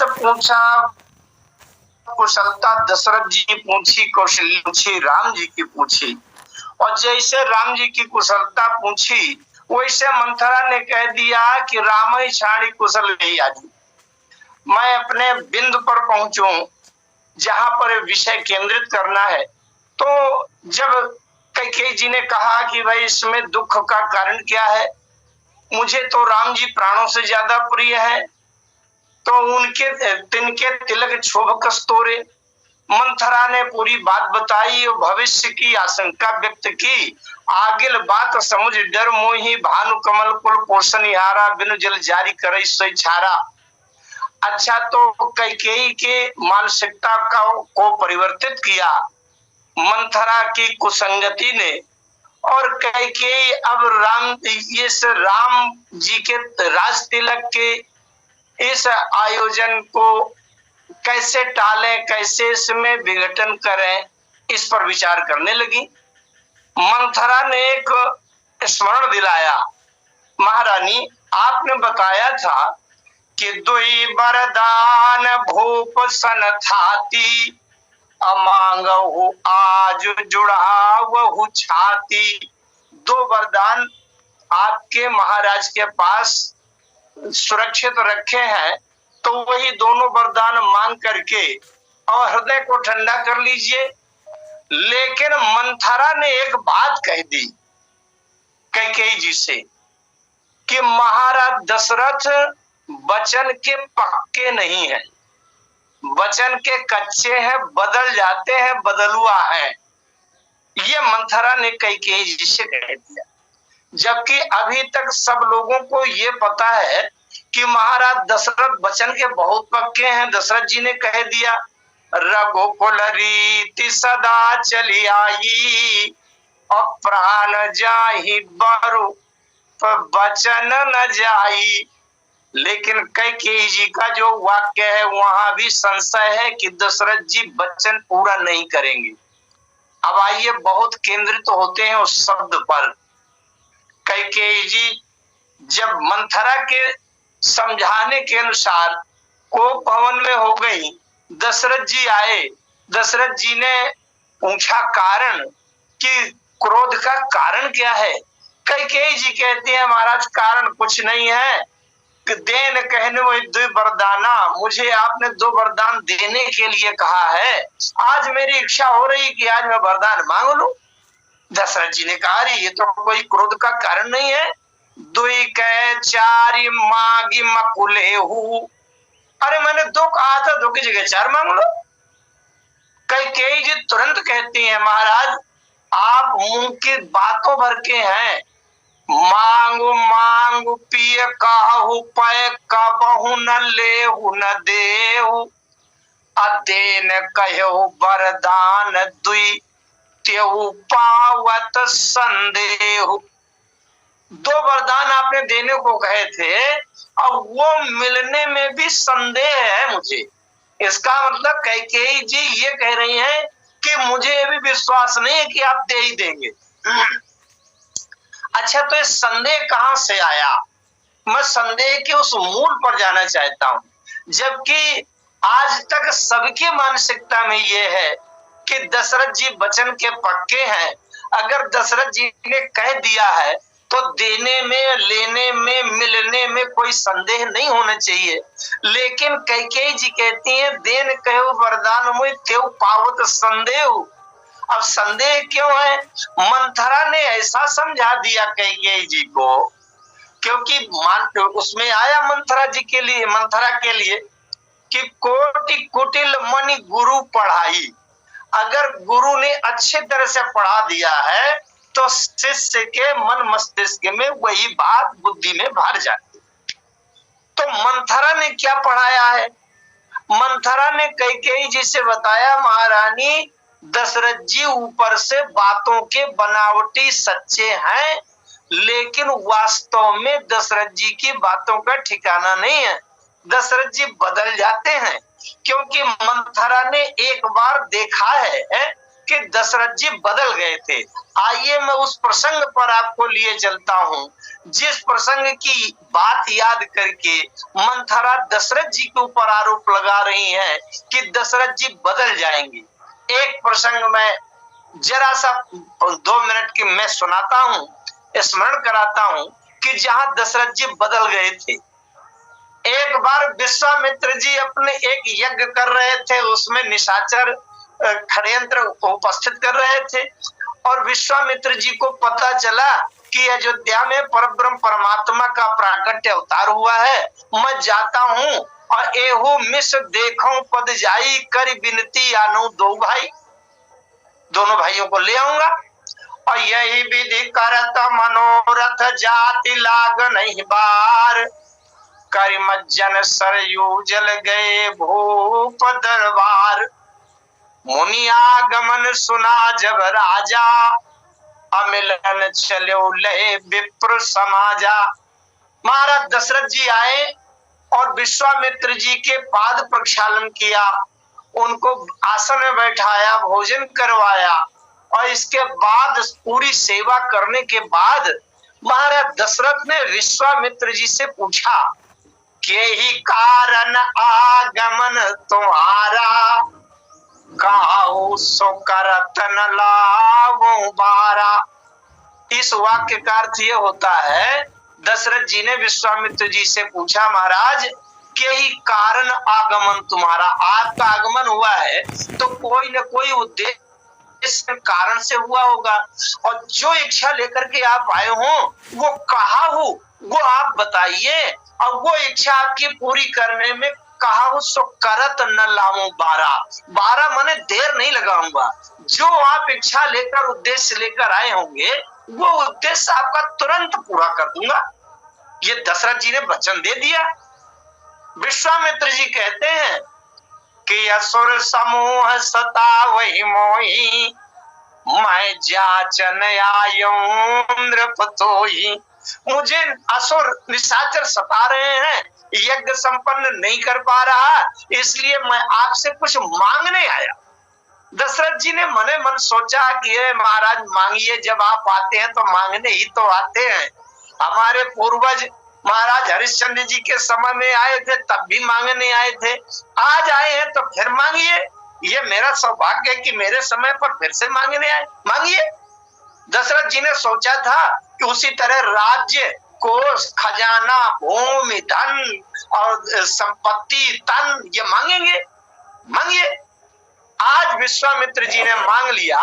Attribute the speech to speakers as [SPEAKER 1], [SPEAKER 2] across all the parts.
[SPEAKER 1] से पूछा, कुशलता दशरथ जी की पूछी, कौशल्य पूछी, राम जी की पूछी। और जैसे राम जी की कुशलता पूछी वैसे मंथरा ने कह दिया कि राम ही छाड़ी कुशल नहीं आजू। मैं अपने बिंदु पर पहुंचूं जहां पर विषय केंद्रित करना है। तो जब कैकेयी जी ने कहा कि भाई इसमें दुख का कारण क्या है, मुझे तो राम जी प्राणों से ज्यादा प्रिय है, तो उनके तिनके तिलक क्षोभ कस्तूरे। मंथरा ने पूरी बात बताई और भविष्य की आशंका व्यक्त की। आगिल बात समझ डर मोही, भानु कमल कुल पोषण हारा, बिनु जल जारी करे सोई छारा। अच्छा, तो कैकेयी के मानसिकता को परिवर्तित किया मंथरा की कुसंगति ने। और कैकेयी अब राम जी के राज तिलक के इस आयोजन को कैसे टालें, कैसे इसमें विघटन करें, इस पर विचार करने लगी। मंथरा ने एक स्मरण दिलाया, महारानी आपने बताया था कि दुई वरदान भूप सन थाती, अमांगहु आज जुड़ावहु छाती। दो वरदान आपके महाराज के पास सुरक्षित रखे हैं, तो वही दोनों वरदान मांग करके और हृदय को ठंडा कर लीजिए। लेकिन मंथरा ने एक बात कह दी कैकेयी जी से कि महाराज दशरथ वचन के पक्के नहीं हैं, वचन के कच्चे हैं, बदल जाते हैं, बदलुआ है। ये मंथरा ने कैकेयी जी से कह दिया। जबकि अभी तक सब लोगों को ये पता है कि महाराज दशरथ वचन के बहुत पक्के हैं। दशरथ जी ने कह दिया, रघुकुल रीति सदा चली आई, और प्राण जाहि बरु वचन न जाई। लेकिन कैकेयी जी का जो वाक्य है वहां भी संशय है कि दशरथ जी वचन पूरा नहीं करेंगे। अब आइए, बहुत केंद्रित होते हैं उस शब्द पर। कैकेयी जी जब मंथरा के समझाने के अनुसार कोप भवन में हो गई, दशरथ जी आए। दशरथ जी ने पूछा कारण कि क्रोध का कारण क्या है। कैकेयी जी कहती है, महाराज कारण कुछ नहीं है कि देन कहने वही दो वरदाना, मुझे आपने दो वरदान देने के लिए कहा है। आज मेरी इच्छा हो रही कि आज मैं वरदान मांग लूं। दशरथ जी ने कहा, ये तो कोई क्रोध का कारण नहीं है। दुई कह चारि मांगी मकुले हूँ। अरे मैंने दो कहा था, दो की जगह चार मांग लो। कैकेयी जी तुरंत कहती हैं, महाराज आप मुंह की बातों भर के हैं। मांगू मांगू पिय काहू पय कबहु न लेहु न देहु, अदेन कहो वरदान दुई त्यऊ पावत संदेहु। दो वरदान आपने देने को कहे थे, अब वो मिलने में भी संदेह है मुझे। इसका मतलब कैकेयी जी ये कह रही हैं कि मुझे भी विश्वास नहीं है कि आप दे ही देंगे। अच्छा, तो ये संदेह कहां से आया? मैं संदेह के उस मूल पर जाना चाहता हूं। जबकि आज तक सबकी मानसिकता में ये है कि दशरथ जी वचन के पक्के हैं। अगर दशरथ जी ने कह दिया है तो देने में, लेने में, मिलने में कोई संदेह नहीं होना चाहिए। लेकिन कैकेयी जी कहती हैं, देन कहो वरदान मुझ तेऊ पावत संदेह। अब संदेह क्यों है? मंथरा ने ऐसा समझा दिया कैकेयी जी को, क्योंकि उसमें आया मंथरा के लिए कि कोटि कुटिल मणि गुरु पढ़ाई। अगर गुरु ने अच्छे तरह से पढ़ा दिया है तो शिष्य के मन मस्तिष्क में वही बात बुद्धि में भर जाती। तो मंथरा ने क्या पढ़ाया है? मंथरा ने कैकेयी जी से बताया, महारानी दशरथ जी ऊपर से बातों के बनावटी सच्चे हैं, लेकिन वास्तव में दशरथ जी की बातों का ठिकाना नहीं है। दशरथ जी बदल जाते हैं, क्योंकि मंथरा ने एक बार देखा है कि दशरथ जी बदल गए थे। आइए मैं उस प्रसंग पर आपको लिए चलता हूँ, जिस प्रसंग की बात याद करके मंथरा दशरथ जी के ऊपर आरोप लगा रही है कि दशरथ जी बदल जाएंगे। एक प्रसंग में जरा सा 2 मिनट की मैं सुनाता हूँ, स्मरण कराता हूँ कि जहां दशरथ जी बदल गए थे। एक बार विश्वामित्र जी अपने एक यज्ञ कर रहे थे, उसमें निशाचर षड्यंत्र उपस्थित कर रहे थे और विश्वामित्र जी को पता चला कि अयोध्या में परब्रह्म परमात्मा का प्राकट्य अवतार हुआ है। मैं जाता हूँ और एहू मिस देखूं पद जाई कर विनती आनो दो भाई, दोनों भाइयों को ले आऊंगा और यही विधि करत मनोरथ जाति लाग नहीं बार, करिमज्जन सरयू जल गए भूप दरबार, मुनि आगमन सुना जब राजा, अमिलन चलो ले विप्र समाजा। महाराज दशरथ जी आए और विश्वामित्र जी के पाद प्रक्षालन किया, उनको आसन में बैठाया, भोजन करवाया और इसके बाद पूरी सेवा करने के बाद महाराज दशरथ ने विश्वामित्र जी से पूछा कि ही कारण आगमन तुम्हारा, काहू सो करत न लावो बारा। इस वाक्य का अर्थ ये होता है, दशरथ जी ने विश्वामित्र जी से पूछा महाराज कि ही कारण आगमन तुम्हारा, आपका आगमन हुआ है तो कोई न कोई उद्देश्य इस कारण से हुआ होगा और जो इच्छा लेकर के आप आए हो वो कहा हो वो आप बताइए और वो इच्छा आपकी पूरी करने में कहा हो सो करत न लाऊं बारा, बारा माने देर नहीं लगाऊंगा। जो आप इच्छा लेकर उद्देश्य लेकर आए होंगे वो उद्देश्य आपका तुरंत पूरा कर दूंगा। ये दशरथ जी ने वचन दे दिया। विश्वामित्र जी कहते हैं कि असुर समूह सता वही मोही, मैं जाचन आयो नृपतोही। मुझे असुर निशाचर सता रहे हैं, यज्ञ संपन्न नहीं कर पा रहा, इसलिए मैं आपसे कुछ मांगने आया। दशरथ जी ने मने मन सोचा कि महाराज मांगिए, जब आप आते हैं तो मांगने ही तो आते हैं। हमारे पूर्वज महाराज हरिश्चंद्र जी के समय में आए थे तब भी मांगने आए थे, आज आए हैं तो फिर मांगिए। ये मेरा सौभाग्य है कि मेरे समय पर फिर से मांगने आए, मांगिए। दशरथ जी ने सोचा था कि उसी तरह राज्य कोष खजाना भूमि धन और संपत्ति तन ये मांगेंगे, मांगिए। आज विश्वामित्र जी ने मांग लिया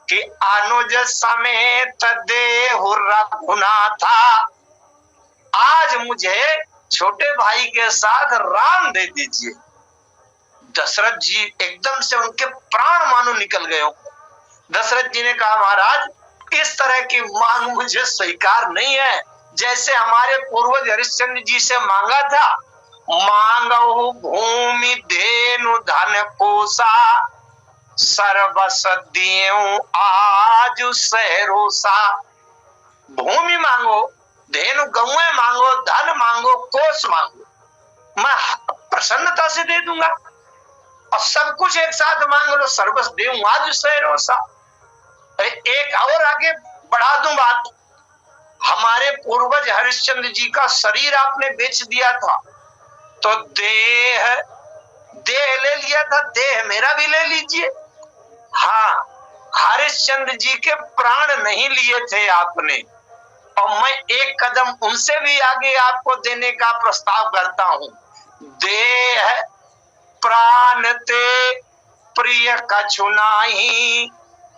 [SPEAKER 1] कि अनुज समेत देहु रघुनाथा, आज मुझे छोटे भाई के साथ राम दे दीजिए। दशरथ जी एकदम से उनके प्राण मानो निकल गए। दशरथ जी ने कहा महाराज इस तरह की मांग मुझे स्वीकार नहीं है, जैसे हमारे पूर्वज हरिश्चंद्र जी से मांगा था, मांगो भूमि धेनु धन कोसा, सर्वस देऊं आज सहरोसा। भूमि मांगो, धेनु गौएं मांगो, धन मांगो, कोष मांगो, मैं प्रसन्नता से दे दूंगा। और सब कुछ एक साथ मांग लो, सर्वस देऊं आज सहरोसा। एक और आगे बढ़ा दूं बात, हमारे पूर्वज हरिश्चंद्र जी का शरीर आपने बेच दिया था तो देह ले लिया था, देह मेरा भी ले लीजिए। हाँ, हरिश्चंद्र जी के प्राण नहीं लिए थे आपने, और मैं एक कदम उनसे भी आगे आपको देने का प्रस्ताव करता हूं। देह प्राण ते प्रिय कछु नाही,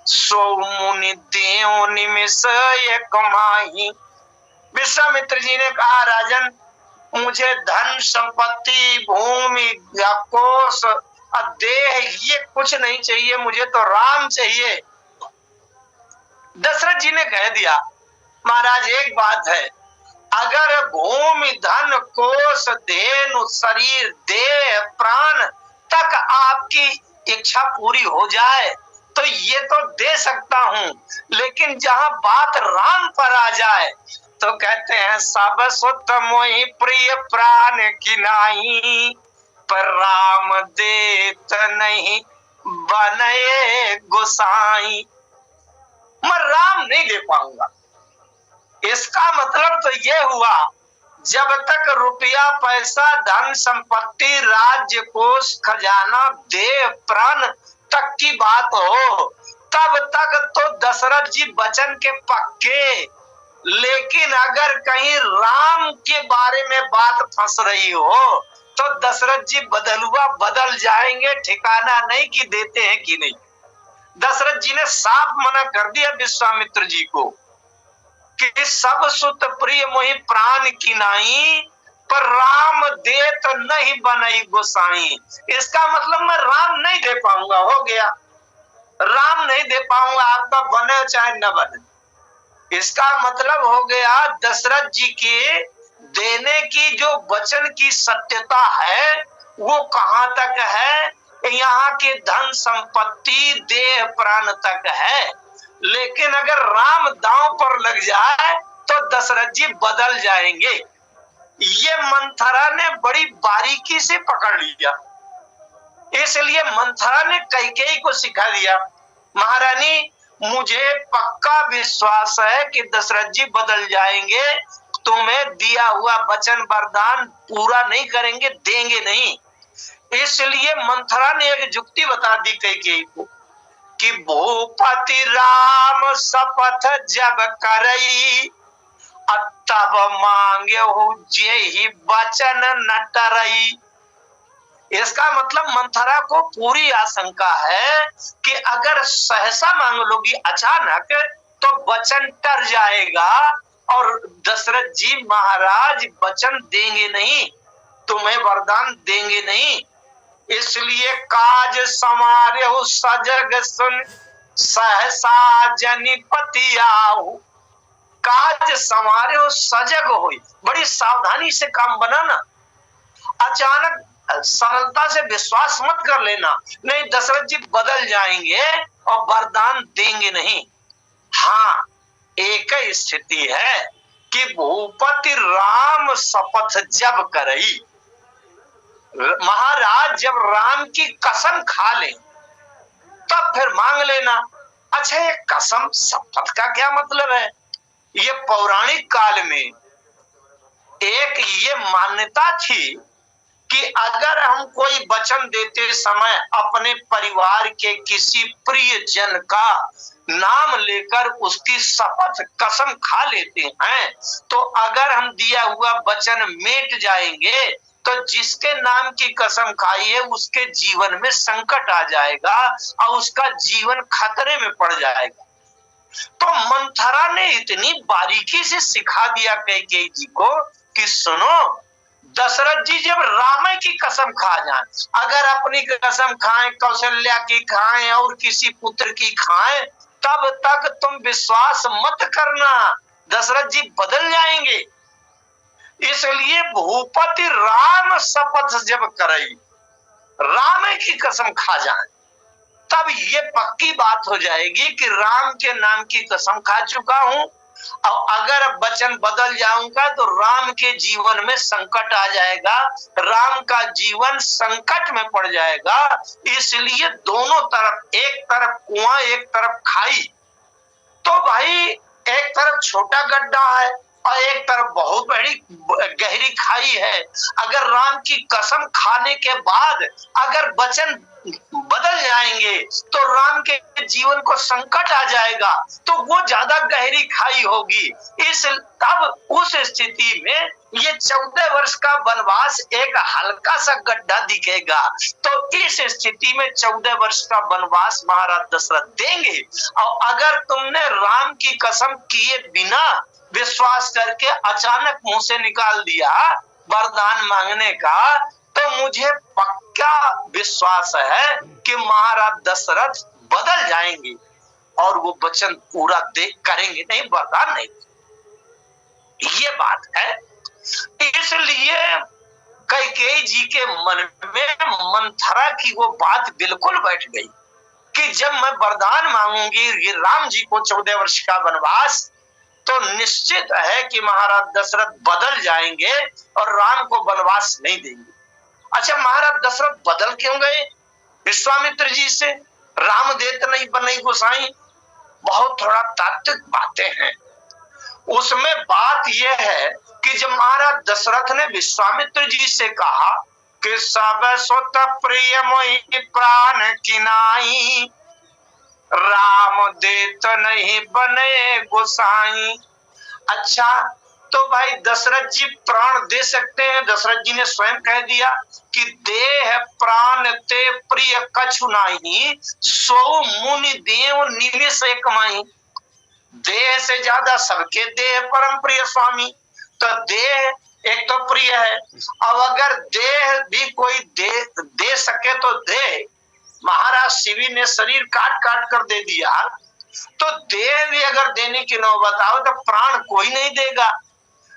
[SPEAKER 1] सो मुनि देव निमिष एक माही। विश्वामित्र जी ने कहा राजन मुझे धन संपत्ति भूमि कोष देह ये कुछ नहीं चाहिए, मुझे तो राम चाहिए। दशरथ जी ने कह दिया महाराज एक बात है, अगर भूमि धन कोष धेनु शरीर देह प्राण तक आपकी इच्छा पूरी हो जाए तो ये तो दे सकता हूं, लेकिन जहां बात राम पर आ जाए तो कहते हैं सब सुत मोहि प्रिय प्राण की नाही, पर राम देत नहीं बने गोसाई, मैं राम नहीं दे पाऊंगा। इसका मतलब तो ये हुआ, जब तक रुपया पैसा धन संपत्ति राज्य कोष खजाना देह प्राण तक की बात हो, तब तक तो दशरथ जी वचन के पक्के। लेकिन अगर कहीं राम के बारे में बात फंस रही हो तो दशरथ जी बदलुआ बदल जाएंगे, ठिकाना नहीं कि देते हैं कि नहीं। दशरथ जी ने साफ मना कर दिया विश्वामित्र जी को कि सब सुत प्रिय मोहि प्राण की नाई, पर राम दे तो नहीं बनई गोसाई। इसका मतलब मैं राम नहीं दे पाऊंगा, हो गया, राम नहीं दे पाऊंगा, आपका बने चाहे न बने। इसका मतलब हो गया दशरथ जी के देने की जो वचन की सत्यता है वो कहां तक है, यहाँ के धन संपत्ति देह प्राण तक है। लेकिन अगर राम दांव पर लग जाए तो दशरथ जी बदल जाएंगे। ये मंथरा ने बड़ी बारीकी से पकड़ लिया, इसलिए मंथरा ने कैकेयी को सिखा दिया, महारानी मुझे पक्का विश्वास है कि दशरथ जी बदल जाएंगे, तुम्हें दिया हुआ वचन वरदान पूरा नहीं करेंगे, देंगे नहीं। इसलिए मंथरा ने एक जुक्ति बता दी कैकेयी को कि भूपति राम शपथ जब करई, तब मांगे हो जेहि वचन न टरई। इसका मतलब मंथरा को पूरी आशंका है कि अगर सहसा मांग लोगी अचानक तो वचन टर जाएगा और दशरथ जी महाराज वचन देंगे नहीं, तुम्हें वरदान देंगे नहीं। इसलिए काज समारे हो सजग सुन सहसा जनिपति आहु। काज संवारे हो सजग हो, बड़ी सावधानी से काम बनाना, अचानक सरलता से विश्वास मत कर लेना, नहीं दशरथ जी बदल जाएंगे और वरदान देंगे नहीं। हाँ, एक ही स्थिति है कि भूपति राम शपथ जब करई, महाराज जब राम की कसम खा ले तब फिर मांग लेना। अच्छा, ये कसम शपथ का क्या मतलब है? ये पौराणिक काल में एक ये मान्यता थी कि अगर हम कोई वचन देते समय अपने परिवार के किसी प्रिय जन का नाम लेकर उसकी शपथ कसम खा लेते हैं तो अगर हम दिया हुआ वचन मिट जाएंगे तो जिसके नाम की कसम खाई है उसके जीवन में संकट आ जाएगा और उसका जीवन खतरे में पड़ जाएगा। तो मंथरा ने इतनी बारीकी से सिखा दिया कैकेयी जी को कि सुनो, दशरथ जी जब राम की कसम खा जाएं, अगर अपनी कसम खाएं, कौशल्या की खाएं और किसी पुत्र की खाएं, तब तक तुम विश्वास मत करना, दशरथ जी बदल जाएंगे। इसलिए भूपति राम शपथ जब करई, राम की कसम खा जाए, तब ये पक्की बात हो जाएगी कि राम के नाम की कसम खा चुका हूं और अगर वचन बदल जाऊंगा तो राम के जीवन में संकट आ जाएगा, राम का जीवन संकट में पड़ जाएगा। इसलिए दोनों तरफ, एक तरफ कुआं एक तरफ खाई, तो भाई एक तरफ छोटा गड्ढा है और एक तरफ बहुत बड़ी गहरी खाई है। अगर राम की कसम खाने के बाद अगर वचन बदल जाएंगे तो राम के जीवन को संकट आ जाएगा, तो वो ज्यादा गहरी खाई होगी। तब उस स्थिति में ये 14 वर्ष का वनवास एक हल्का सा गड्ढा दिखेगा। तो इस स्थिति में 14 वर्ष का वनवास महाराज दशरथ देंगे। और अगर तुमने राम की कसम किए बिना विश्वास करके अचानक मुंह से निकाल दिया वरदान मांगने का, तो मुझे पक्का विश्वास है कि महाराज दशरथ बदल जाएंगे और वो वचन पूरा करेंगे, नहीं वरदान नहीं। ये बात है। इसलिए कैकेयी जी के मन में मंथरा की वो बात बिल्कुल बैठ गई कि जब मैं वरदान मांगूंगी ये राम जी को 14 वर्ष का वनवास, तो निश्चित है कि महाराज दशरथ बदल जाएंगे और राम को वनवास नहीं देंगे। अच्छा, महाराज दशरथ बदल क्यों गए विश्वामित्र जी से? राम देत नहीं बनई गोसाई, बहुत थोड़ा तात्विक बातें हैं। उसमें बात यह है कि जब महाराज दशरथ ने विश्वामित्र जी से कहा कि सब सुत प्रिय मोहि प्राण किनाई, राम देत नहीं बने गोसाई। अच्छा, तो भाई दशरथ जी प्राण दे सकते हैं। दशरथ जी ने स्वयं कह दिया कि देह प्राण ते प्रिय कछु नाही, सो मुनि देव निमिष एक माही। देह से ज्यादा सबके देह परम प्रिय स्वामी, तो देह एक तो प्रिय है। अब अगर देह भी कोई दे सके तो दे। महाराज शिवी ने शरीर काट काट कर दे दिया, तो देह भी अगर देने की नौबत आओ तो प्राण कोई नहीं देगा।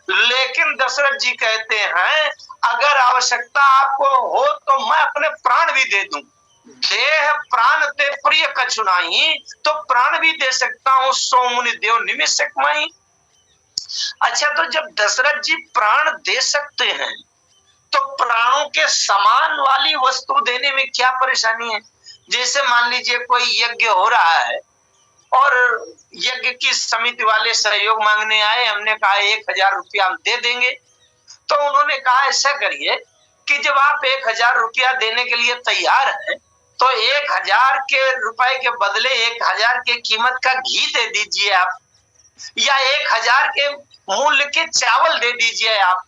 [SPEAKER 1] लेकिन दशरथ जी कहते हैं अगर आवश्यकता आपको हो तो मैं अपने प्राण भी दे दूं। देह प्राण ते प्रिय कछु नाही, तो प्राण भी दे सकता हूं, सो मुनि देव निमिष माही। अच्छा, तो जब दशरथ जी प्राण दे सकते हैं तो प्राणों के समान वाली वस्तु देने में क्या परेशानी है? जैसे मान लीजिए कोई यज्ञ हो रहा है और यज्ञ की समिति वाले सहयोग मांगने आए, हमने कहा 1000 रुपया हम दे देंगे। तो उन्होंने कहा ऐसा करिए कि जब आप 1000 रुपया देने के लिए तैयार हैं तो 1000 के रुपए के बदले 1000 के कीमत का घी दे दीजिए आप, या 1000 के मूल्य के चावल दे दीजिए आप।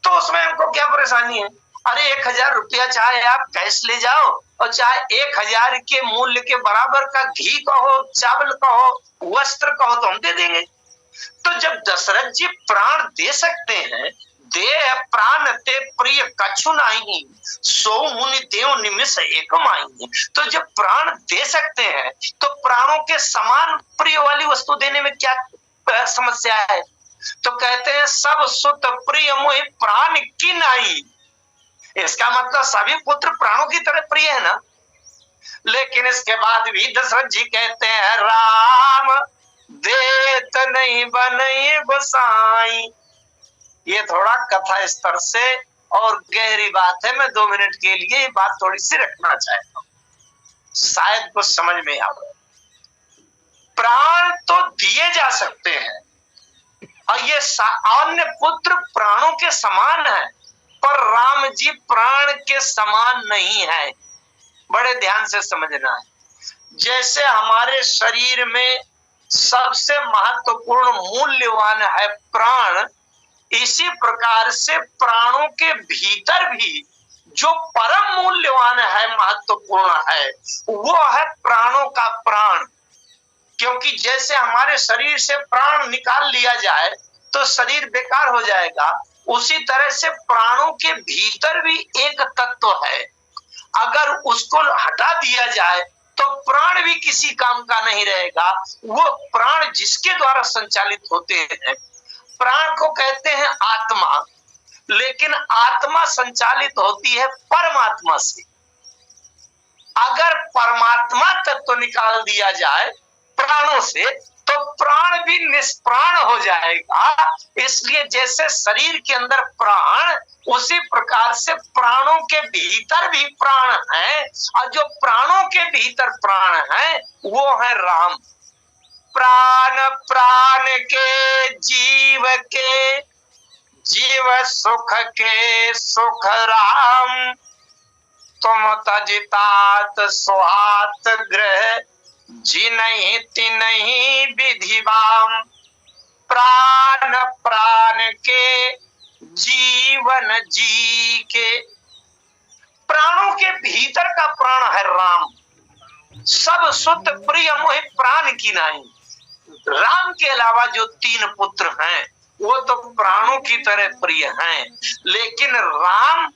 [SPEAKER 1] तो उसमें हमको क्या परेशानी है? अरे 1000 रुपया चाहे आप कैश ले जाओ और चाहे 1000 के मूल्य के बराबर का घी कहो, चावल कहो, वस्त्र कहो, तो हम दे देंगे। तो जब दशरथ जी प्राण दे सकते हैं, देह प्राण ते प्रिय कछु नाही, सो मुनि देव निमिष एक माही। तो जब प्राण दे सकते हैं तो प्राणों के समान प्रिय वाली वस्तु देने में क्या समस्या है? तो कहते हैं सब सुत प्रिय मोहि प्राण की नाही। इसका मतलब सभी पुत्र प्राणों की तरह प्रिय है ना। लेकिन इसके बाद भी दशरथ जी कहते हैं राम देत नहीं बनई गोसाई। ये थोड़ा कथा स्तर से और गहरी बात है। मैं 2 मिनट के लिए ये बात थोड़ी सी रखना चाहता हूं, शायद कुछ समझ में आए। प्राण तो दिए जा सकते हैं और ये अन्य पुत्र प्राणों के समान है, पर राम जी प्राण के समान नहीं है। बड़े ध्यान से समझना है। जैसे हमारे शरीर में सबसे महत्वपूर्ण मूल्यवान है प्राण, इसी प्रकार से प्राणों के भीतर भी जो परम मूल्यवान है, महत्वपूर्ण है, वो है प्राणों का प्राण। क्योंकि जैसे हमारे शरीर से प्राण निकाल लिया जाए तो शरीर बेकार हो जाएगा, उसी तरह से प्राणों के भीतर भी एक तत्व है, अगर उसको हटा दिया जाए तो प्राण भी किसी काम का नहीं रहेगा। वो प्राण जिसके द्वारा संचालित होते हैं, प्राण को कहते हैं आत्मा, लेकिन आत्मा संचालित होती है परमात्मा से। अगर परमात्मा तत्व निकाल दिया जाए प्राणों से तो प्राण भी निष्प्राण हो जाएगा। इसलिए जैसे शरीर के अंदर प्राण, उसी प्रकार से प्राणों के भीतर भी प्राण है, और जो प्राणों के भीतर प्राण है वो है राम। प्राण प्राण के जीव सुख के सुख राम, तुम तजितात सुहात ग्रह, जिनहि तिनहि विधिवाम। प्राण प्राण के जीवन जी के, प्राणों के भीतर का प्राण है राम। सब सुत प्रिय मोहि प्राण की नाही। राम के अलावा जो 3 पुत्र हैं वो तो प्राणों की तरह प्रिय हैं, लेकिन राम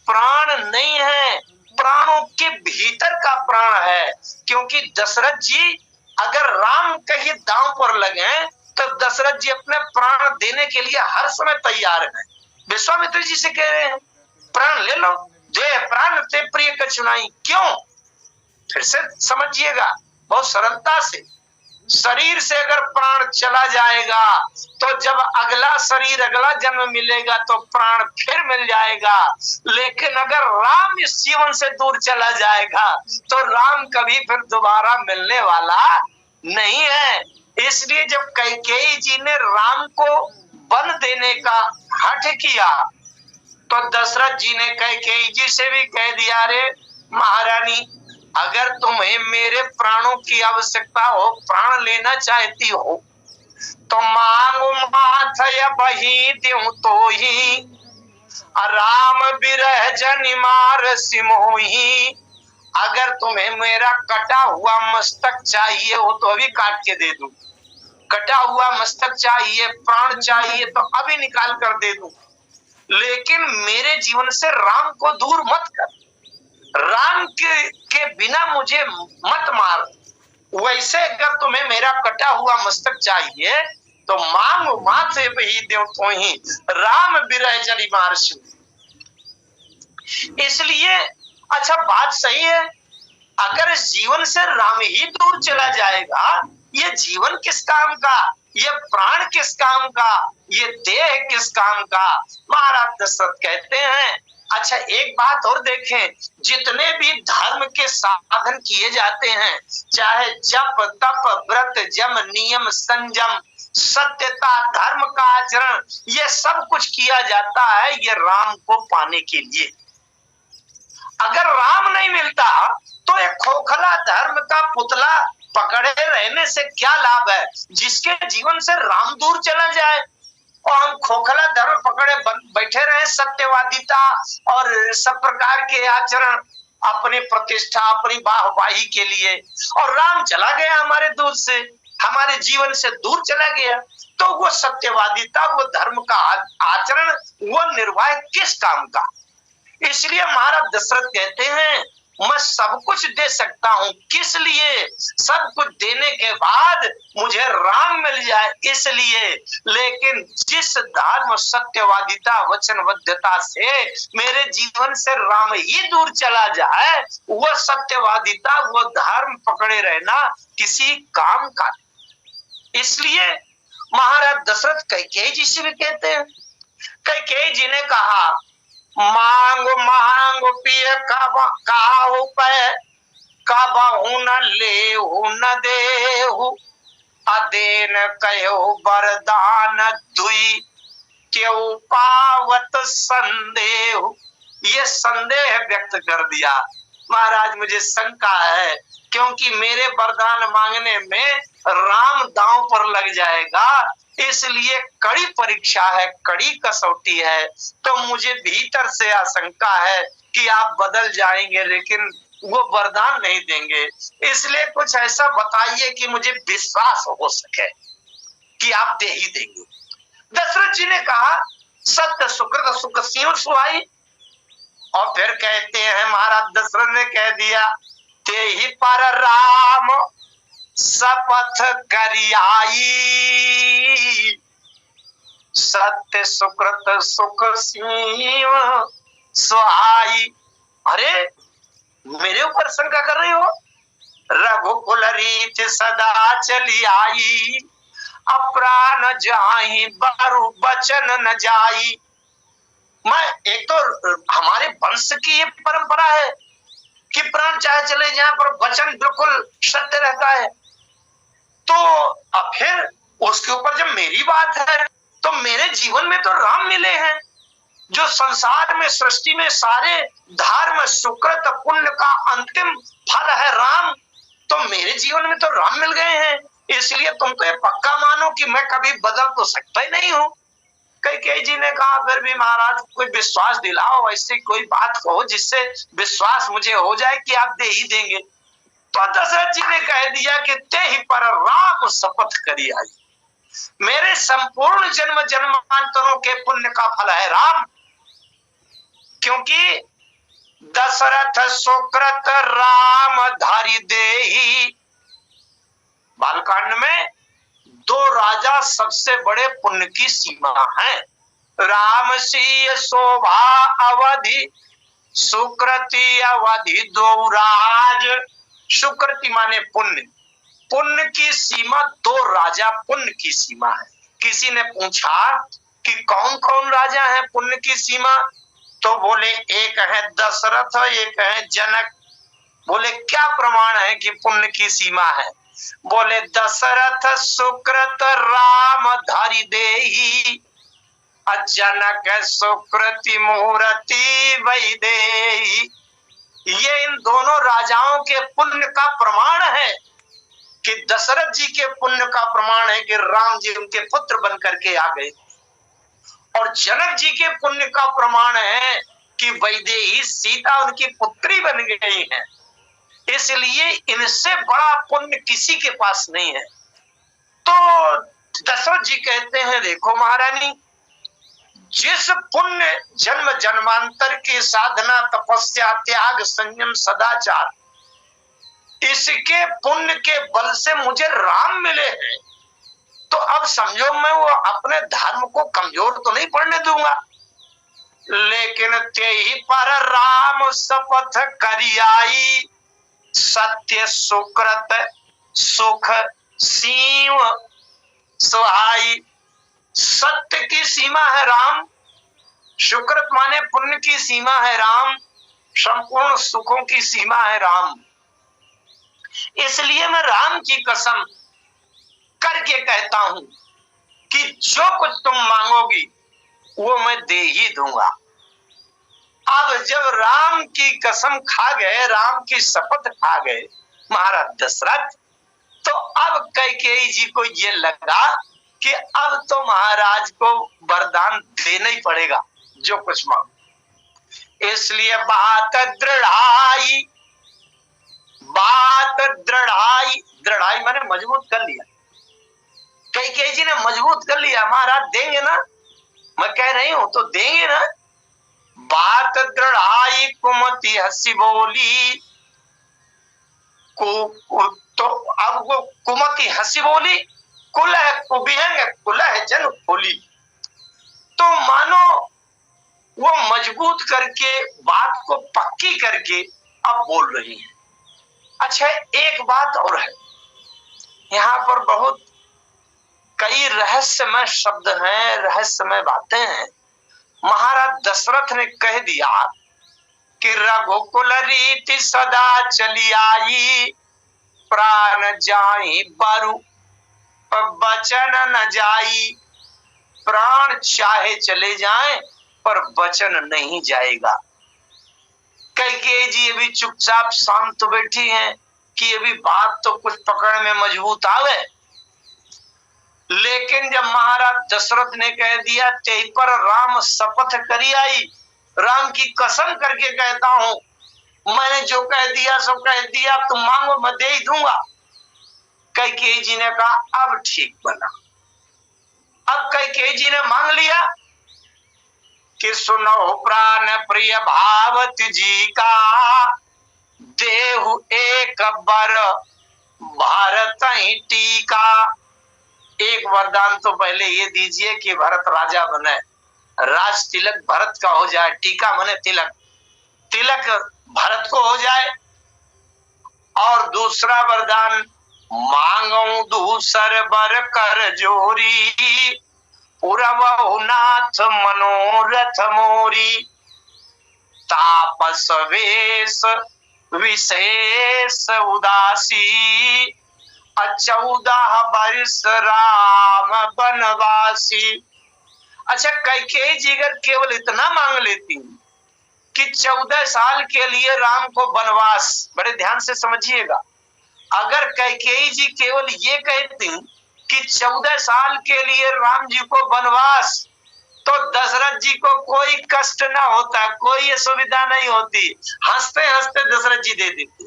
[SPEAKER 1] प्राण नहीं है, प्राणों के भीतर का प्राण है। क्योंकि दशरथ जी अगर राम कहीं दांव पर लगे तो दशरथ जी अपने प्राण देने के लिए हर समय तैयार हैं। विश्वामित्र जी से कह रहे हैं प्राण ले लो, दे प्राण ते प्रिय कछु नाही। क्यों? फिर से समझिएगा बहुत सरलता से। शरीर से अगर प्राण चला जाएगा तो जब अगला शरीर अगला जन्म मिलेगा तो प्राण फिर मिल जाएगा। लेकिन अगर राम इस जीवन से दूर चला जाएगा तो राम कभी फिर दोबारा मिलने वाला नहीं है। इसलिए जब कैकेयी जी ने राम को वन देने का हठ किया तो दशरथ जी ने कैकेयी जी से भी कह दिया, रे महारानी, अगर तुम्हें मेरे प्राणों की आवश्यकता हो, प्राण लेना चाहती हो, तो मांगो माथ या बही दूं तो ही, राम बिरह जनि मार सिमोही। अगर तुम्हें मेरा कटा हुआ मस्तक चाहिए हो तो अभी काट के दे दूं, कटा हुआ मस्तक चाहिए, प्राण चाहिए तो अभी निकाल कर दे दूं, लेकिन मेरे जीवन से राम को दूर मत कर, राम के बिना मुझे मत मार। वैसे अगर तुम्हें मेरा कटा हुआ मस्तक चाहिए तो मांग माथे ही दो तो ही, राम बिरह जनि मार सिमोही। इसलिए अच्छा बात सही है, अगर जीवन से राम ही दूर चला जाएगा, ये जीवन किस काम का, ये प्राण किस काम का, ये देह किस काम का। महाराज दशरथ कहते हैं, अच्छा एक बात और देखें, जितने भी धर्म के साधन किए जाते हैं, चाहे जप तप व्रत जम नियम संयम सत्यता धर्म का आचरण, ये सब कुछ किया जाता है ये राम को पाने के लिए। अगर राम नहीं मिलता तो एक खोखला धर्म का पुतला पकड़े रहने से क्या लाभ है। जिसके जीवन से राम दूर चला जाए और हम खोखला धर्म पकड़े बैठे रहे, सत्यवादिता और सब प्रकार के आचरण अपनी प्रतिष्ठा अपनी वाहवाही के लिए, और राम चला गया हमारे दूर से, हमारे जीवन से दूर चला गया, तो वो सत्यवादिता वो धर्म का आचरण वो निर्वाह किस काम का। इसलिए महाराज दशरथ कहते हैं, मैं सब कुछ दे सकता हूँ, किस लिए, सब कुछ देने के बाद मुझे राम मिल जाए इसलिए। लेकिन जिस धर्म सत्यवादिता वचनबद्धता से मेरे जीवन से राम ही दूर चला जाए, वो सत्यवादिता वो धर्म पकड़े रहना किसी काम का। इसलिए महाराज दशरथ कैकेयी जी से भी कहते हैं, कैकेयी जी ने कहा, मांगो मांगो पिय काहू पे, कबहु न लेहु न देहु, अदेन कहो वरदान दुई, क्यों पावत संदेह। ये संदेह व्यक्त कर दिया, महाराज मुझे शंका है, क्योंकि मेरे वरदान मांगने में राम दांव पर लग जाएगा, इसलिए कड़ी परीक्षा है, कड़ी कसौटी है, तो मुझे भीतर से आशंका है कि आप बदल जाएंगे लेकिन वो वरदान नहीं देंगे। इसलिए कुछ ऐसा बताइए कि मुझे विश्वास हो सके कि आप दे ही देंगे। दशरथ जी ने कहा, सत्य सुकृत सुख सिंह सुहाई। और फिर कहते हैं, महाराज दशरथ ने कह दिया, ते ही पर राम शपथ करियाई, सत्य सुकृत सुख सिंह सुहाई। अरे मेरे ऊपर शंका कर रही हो, रघुकुल रीत सदा चली आई, अप्राण जाहि बरु बचन न जाई। मैं एक तो हमारे वंश की ये परंपरा है कि प्राण चाहे चले जाए पर वचन बिल्कुल सत्य रहता है, तो अब फिर उसके ऊपर जब मेरी बात है तो मेरे जीवन में तो राम मिले हैं, जो संसार में सृष्टि में सारे धर्म सुकृत पुण्य का अंतिम फल है राम, तो मेरे जीवन में तो राम मिल गए हैं। इसलिए तुम तो ये पक्का मानो कि मैं कभी बदल तो सकता ही नहीं हूं। कैकेयी जी ने कहा, फिर भी महाराज कोई विश्वास दिलाओ, ऐसी कोई बात कहो जिससे विश्वास मुझे हो जाए कि आप दे ही देंगे। तो दशरथ जी ने कह दिया कि ते ही पर राम शपथ करी आई, मेरे संपूर्ण जन्म जन्मांतरों के पुण्य का फल है राम, क्योंकि दशरथ सुकृत राम धारी देही। बालकांड में दो राजा सबसे बड़े पुण्य की सीमा है, राम सी शोभा अवधि, सुकृति अवधि दो राज। सुकृति माने पुण्य पुण्य की सीमा, दो राजा पुण्य की सीमा है। किसी ने पूछा कि कौन कौन राजा है पुण्य की सीमा, तो बोले एक है दशरथ, एक है जनक। बोले क्या प्रमाण है कि पुण्य की सीमा है? बोले दशरथ सुकृत राम धरि देहि, जनक सुकृति मूर्ति वैदेही। ये इन दोनों राजाओं के पुण्य का प्रमाण है कि दशरथ जी के पुण्य का प्रमाण है कि राम जी उनके पुत्र बन करके आ गए, और जनक जी के पुण्य का प्रमाण है कि वैदेही सीता उनकी पुत्री बन गई है। इसलिए इनसे बड़ा पुण्य किसी के पास नहीं है। तो दशरथ जी कहते हैं, देखो महारानी, जिस पुण्य जन्म जन्मांतर की साधना, तपस्या, त्याग, संयम, सदाचार, इसके पुण्य के बल से मुझे राम मिले हैं, तो अब समझो मैं वो अपने धर्म को कमजोर तो नहीं पड़ने दूंगा। लेकिन तेहि पर राम शपथ करियाई, सत्य सुकृत सुख सीव सुहाई। सत्य की सीमा है राम, सुकृत माने पुण्य की सीमा है राम, संपूर्ण सुखों की सीमा है राम। इसलिए मैं राम की कसम करके कहता हूं कि जो कुछ तुम मांगोगी वो मैं दे ही दूंगा। अब जब राम की कसम खा गए, राम की शपथ खा गए महाराज दशरथ, तो अब कैकेयी जी को ये लगा कि अब तो महाराज को वरदान देना ही पड़ेगा जो कुछ मांगो। इसलिए बात दृढ़ाई, बात दृढ़ाई, दृढ़ाई माने मजबूत कर लिया। कैकेयी जी ने मजबूत कर लिया, महाराज देंगे ना, मैं कह रही हूं तो देंगे ना। बात दृढ़ाई कुमति हंसी बोली, तो अब वो कुमति हंसी बोली, कुल है कुबिहंग, कुल है जन खोली। तो मानो वो मजबूत करके बात को पक्की करके अब बोल रही है। अच्छा, एक बात और है, यहाँ पर बहुत कई रहस्यमय शब्द हैं, रहस्यमय बातें हैं। महाराज दशरथ ने कह दिया कि रघुकुल रीति सदा चली आई, प्राण जाई बरु वचन न जाई। प्राण चाहे चले जाएं पर वचन नहीं जाएगा। कैकेयी जी अभी चुपचाप शांत बैठी हैं कि अभी बात तो कुछ पकड़ में मजबूत आवे। लेकिन जब महाराज दशरथ ने कह दिया ते पर राम शपथ करी आई, राम की कसम करके कहता हूं, मैंने जो कह दिया सो कह दिया, तुम मांगो मैं दे ही दूंगा। कैकेयी जी ने कहा अब ठीक बना। अब कैकेयी जी ने मांग लिया कि सुनो प्राण प्रिय भावत जी का, देहु एक बर भारत ही टीका। एक वरदान तो पहले ये दीजिए कि भरत राजा बने, राज तिलक भरत का हो जाए, टीका माने तिलक, तिलक भरत को हो जाए। और दूसरा वरदान, मांगू दूसर बर कर जोरी, पुरवहुनाथ मनोरथ मोरी। तापस वेश विशेष उदासी, 14 वर्ष राम बनवासी। अच्छा, कैकेयी जी अगर केवल इतना मांग लेती कि 14 साल के लिए राम को वनवास, बड़े ध्यान से समझिएगा, अगर कैकेयी जी केवल ये कहती कि 14 साल के लिए राम जी को वनवास, तो दशरथ जी को कोई कष्ट ना होता, कोई असुविधा नहीं होती, हंसते हंसते दशरथ जी दे देते।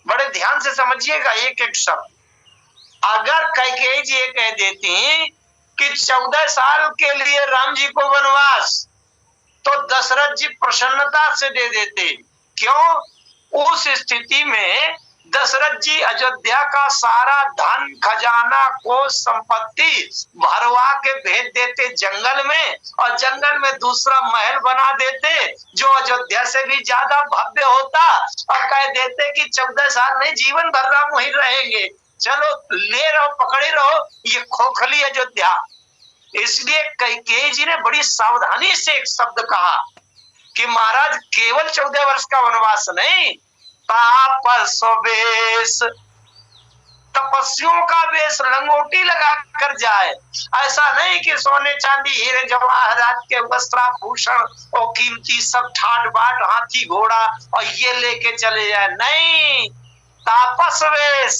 [SPEAKER 1] बड़े ध्यान से समझिएगा एक एक शब्द। अगर कैकेयी जी ये कह देती कि 14 साल के लिए राम जी को वनवास, तो दशरथ जी प्रसन्नता से दे देते। क्यों? उस स्थिति में दशरथ जी अयोध्या का सारा धन खजाना को संपत्ति भरवा के भेज देते जंगल में, और जंगल में दूसरा महल बना देते जो अयोध्या से भी ज्यादा भव्य होता, और कह देते कि 14 साल नहीं जीवन भर राम वहीं रहेंगे। चलो ले रहो, पकड़े रहो, ये खोखली अयोध्या। इसलिए कैकेयी जी ने बड़ी सावधानी से एक शब्द कहा कि महाराज केवल 14 वर्ष का वनवास नहीं, तापस वेश, तपस्वियों का वेश लंगोटी लगा कर जाए। ऐसा नहीं कि सोने चांदी हीरे जवाहरात के वस्त्राभूषण और कीमती सब ठाट बाट हाथी घोड़ा और ये लेके चले जाए, नहीं, तापस वेश,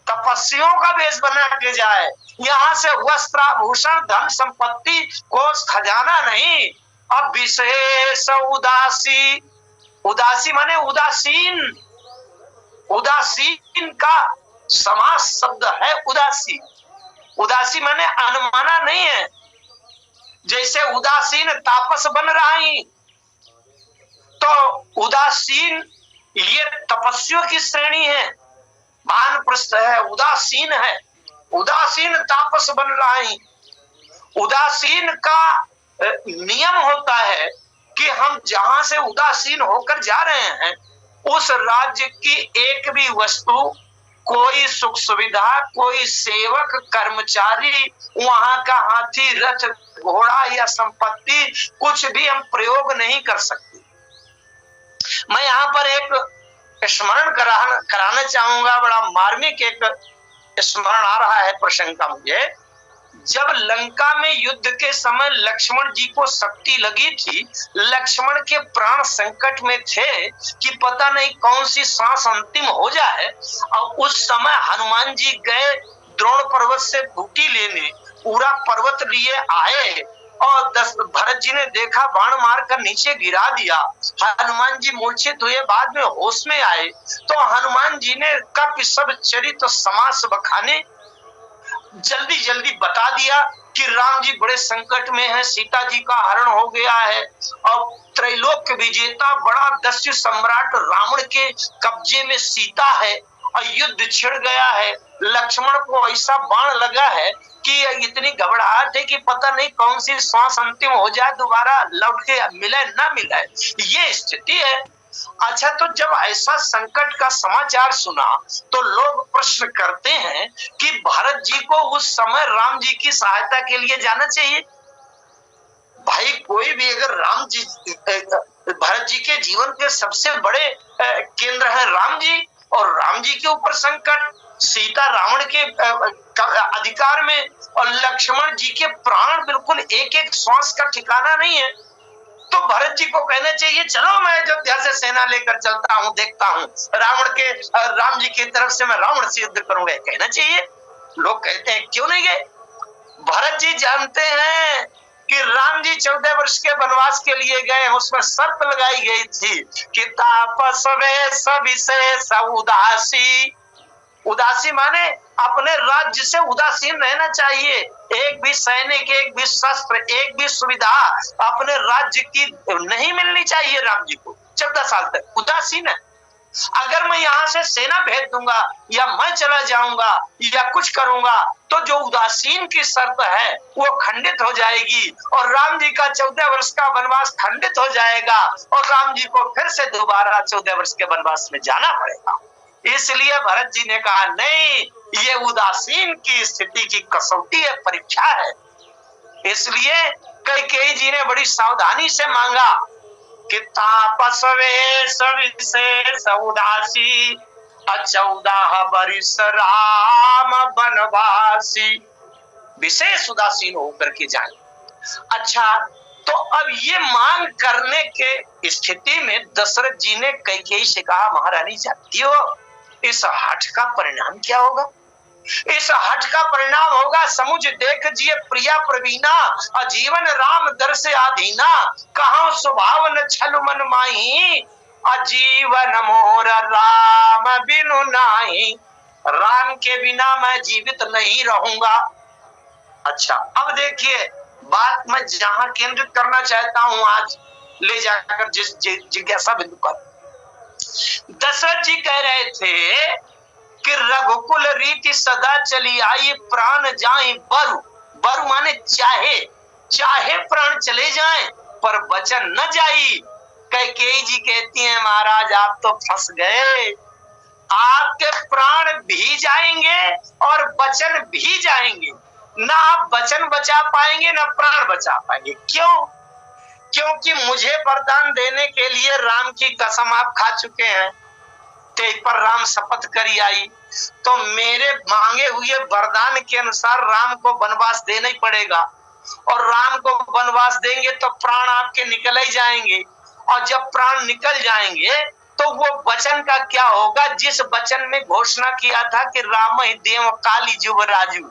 [SPEAKER 1] तपस्वियों का वेश बना के जाए। यहाँ से वस्त्राभूषण धन संपत्ति कोष खजाना नहीं, अब विशेष उदासी, उदासी माने उदासीन, उदासीन का समास शब्द है उदासी। उदासी माने अनमाना नहीं है, जैसे उदासीन तापस बन रहा है तो उदासीन ये तपस्वियों की श्रेणी है, वानप्रस्थ है, उदासीन है, उदासीन तापस बन रहा है। उदासीन का नियम होता है कि हम जहां से उदासीन होकर जा रहे हैं उस राज्य की एक भी वस्तु, कोई सुख सुविधा, कोई सेवक कर्मचारी, वहां का हाथी रथ घोड़ा या संपत्ति कुछ भी हम प्रयोग नहीं कर सकते। मैं यहाँ पर एक स्मरण कराना चाहूंगा, बड़ा मार्मिक एक स्मरण आ रहा है प्रसंग का मुझे। जब लंका में युद्ध के समय लक्ष्मण जी को शक्ति लगी थी, लक्ष्मण के प्राण संकट में थे कि पता नहीं कौन सी सांस अंतिम हो जाए, और उस समय हनुमान जी गए द्रोण पर्वत से बूटी लेने, पूरा पर्वत लिए आए और भरत जी ने देखा, बाण मार कर नीचे गिरा दिया। हनुमान जी मूर्छित हुए, बाद में होश में आए तो हनुमान जी ने कप सब चरित समास बखाने जल्दी जल्दी बता दिया कि राम जी बड़े संकट में हैं, सीता जी का हरण हो गया है और त्रैलोक्य विजेता बड़ा दस्यु सम्राट रावण के कब्जे में सीता है और युद्ध छिड़ गया है। लक्ष्मण को ऐसा बाण लगा है कि इतनी घबराहट है कि पता नहीं कौन सी सांस अंतिम हो जाए, दोबारा लौट के मिले ना मिले, ये स्थिति है। अच्छा, तो जब ऐसा संकट का समाचार सुना तो लोग प्रश्न करते हैं कि भरत जी को उस समय राम जी की सहायता के लिए जाना चाहिए। भाई कोई भी अगर राम जी, भरत जी के जीवन के सबसे बड़े केंद्र है राम जी, और राम जी के ऊपर संकट, सीता रावण के अधिकार में, और लक्ष्मण जी के प्राण बिल्कुल एक एक श्वास का ठिकाना नहीं है, तो भरत जी को कहना चाहिए चलो मैं अयोध्या से सेना लेकर चलता हूँ, देखता हूँ राम जी की तरफ से मैं रावण से युद्ध करूंगा, कहना चाहिए। लोग कहते हैं क्यों नहीं गए? भरत जी जानते हैं कि राम जी 14 वर्ष के वनवास के लिए गए, उसमें शर्त लगाई गई थी कि तापस वेश विशेष उदासी, उदासी माने अपने राज्य से उदासीन रहना चाहिए। एक भी सैनिक, एक भी शस्त्र, एक भी सुविधा अपने राज्य की नहीं मिलनी चाहिए राम जी को 14 साल तक, उदासीन है। अगर मैं यहाँ से सेना भेज दूंगा या मैं चला जाऊंगा या कुछ करूंगा तो जो उदासीन की शर्त है वो खंडित हो जाएगी और राम जी का 14 वर्ष का वनवास खंडित हो जाएगा और राम जी को फिर से दोबारा 14 वर्ष के वनवास में जाना पड़ेगा। इसलिए भरत जी ने कहा नहीं, ये उदासीन की स्थिति की कसौटी है, परीक्षा है। इसलिए कैकेयी जी ने बड़ी सावधानी से मांगा कि तापस वेश विशेष उदासी 14 वर्ष राम वनवासी, विशेष उदासीन होकर के जाए। अच्छा, तो अब ये मांग करने के स्थिति में दशरथ जी ने कैकेयी से कहा महारानी जानती हो इस हठ का परिणाम क्या होगा? इस हठ का परिणाम होगा समुझ देख जिए प्रिया प्रवीणा, अजीवन राम दर से आधीना, कहां स्वभाव न छल मन माही, अजीवन मोर राम बिनु नाही, राम के बिना मैं जीवित नहीं रहूंगा। अच्छा, अब देखिए बात मैं जहां केंद्रित करना चाहता हूं आज ले जाकर जिस जिज्ञासा बिंदु पर, दशरथ जी कह रहे थे कि रघुकुल रीति सदा चली आई, प्राण जाए बरु, बरु माने चाहे, चाहे प्राण चले जाएं पर वचन न जाई। कैकेयी जी कहती हैं महाराज आप तो फंस गए, आपके प्राण भी जाएंगे और वचन भी जाएंगे। ना आप वचन बचा पाएंगे ना प्राण बचा पाएंगे। क्यों? क्योंकि मुझे वरदान देने के लिए राम की कसम आप खा चुके हैं। तेज पर राम शपथ करी आई, तो मेरे मांगे हुए वरदान के अनुसार राम को वनवास देना ही पड़ेगा। और राम को वनवास देंगे तो प्राण आपके निकल ही जाएंगे। और जब प्राण निकल जाएंगे तो वो वचन का क्या होगा जिस वचन में घोषणा किया था कि राम ही देव काली युवराजू,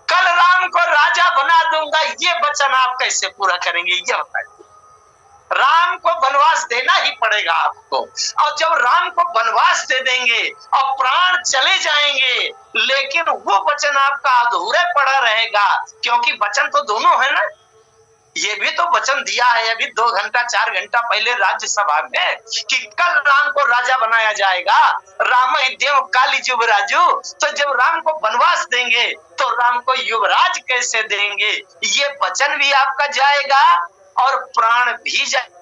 [SPEAKER 1] कल राम को राजा बना दूंगा, ये वचन आप कैसे पूरा करेंगे? ये बताइए। राम को वनवास देना ही पड़ेगा आपको। और जब राम को वनवास दे देंगे और प्राण चले जाएंगे, लेकिन वो वचन आपका अधूरा पड़ा रहेगा, क्योंकि वचन तो दोनों है ना। ये भी तो वचन दिया है अभी 2 घंटा 4 घंटा पहले राज्यसभा में कि कल राम को राजा बनाया जाएगा, राम ही देव काली युवराजू। तो जब राम को वनवास देंगे तो राम को युवराज कैसे देंगे? ये वचन भी आपका जाएगा और प्राण भी जाएगा।